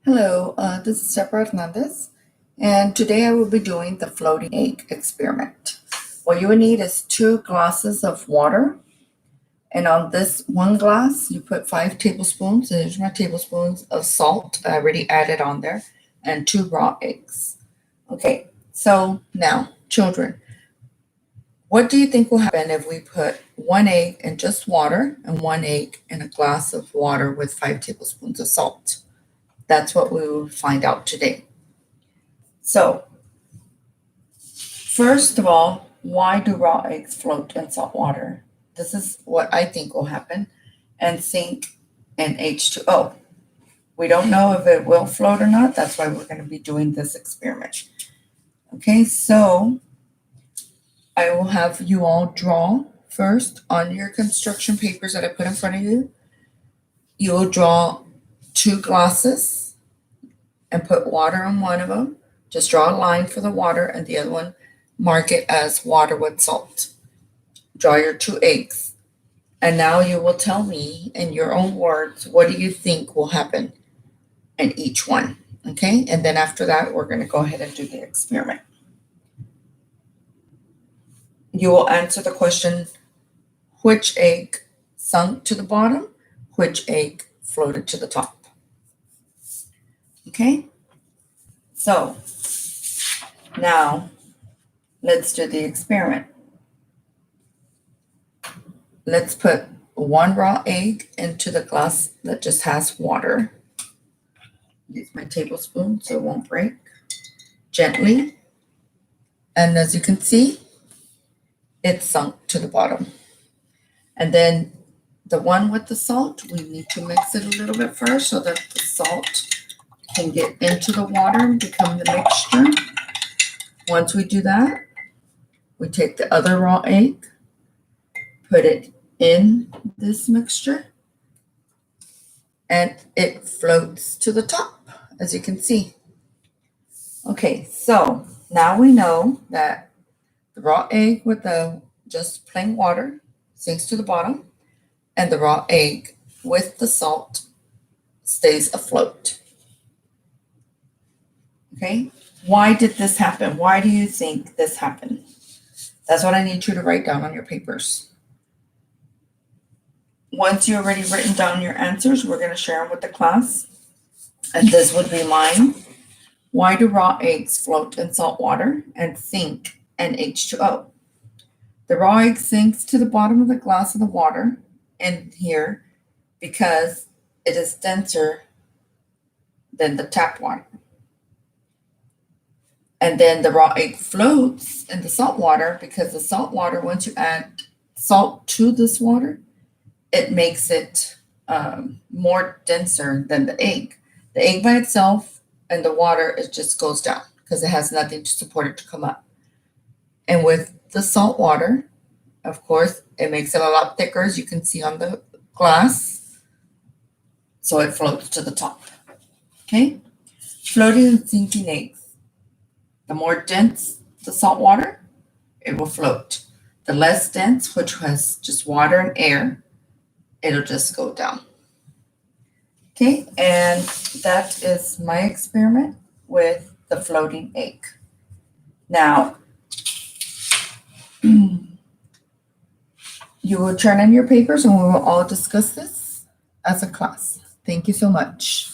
Hello, this is Deborah Hernandez, and today I will be doing the floating egg experiment. What you will need is 2 glasses of water, and on this one glass, you put 5 tablespoons, and there's my tablespoons of salt I already added on there, and 2 raw eggs. Okay, so now, children, what do you think will happen if we put 1 egg in just water and 1 egg in a glass of water with 5 tablespoons of salt? That's what we will find out today. So, first of all, why do raw eggs float in salt water? This is what I think will happen and sink in H2O. We don't know if it will float or not. That's why we're going to be doing this experiment. Okay, so I will have you all draw first on your construction papers that I put in front of you. You will draw 2 glasses and put water on one of them. Just draw a line for the water and the other one, mark it as water with salt. Draw your 2 eggs. And now you will tell me in your own words, what do you think will happen in each one? Okay, and then after that, we're going to go ahead and do the experiment. You will answer the question, which egg sunk to the bottom, which egg floated to the top. Okay, so now let's do the experiment. Let's put 1 raw egg into the glass that just has water. Use my tablespoon so it won't break. Gently. And as you can see, it sunk to the bottom. And then the one with the salt, we need to mix it a little bit first so that the salt can get into the water and become the mixture. Once we do that, we take the other raw egg, put it in this mixture, and it floats to the top, as you can see. Okay, so now we know that the raw egg with the just plain water sinks to the bottom, and the raw egg with the salt stays afloat. Okay, why did this happen? Why do you think this happened? That's what I need you to write down on your papers. Once you've already written down your answers, we're going to share them with the class. And this would be mine. Why do raw eggs float in salt water and sink in H2O? The raw egg sinks to the bottom of the glass of the water in here because it is denser than the tap water. And then the raw egg floats in the salt water because the salt water, once you add salt to this water, it makes it more denser than the egg. The egg by itself and the water, it just goes down because it has nothing to support it to come up. And with the salt water, of course, it makes it a lot thicker, as you can see on the glass. So it floats to the top. Okay? Floating and sinking eggs. The more dense the salt water, it will float. The less dense, which has just water and air, it'll just go down. Okay, and that is my experiment with the floating egg. Now, you will turn in your papers and we will all discuss this as a class. Thank you so much.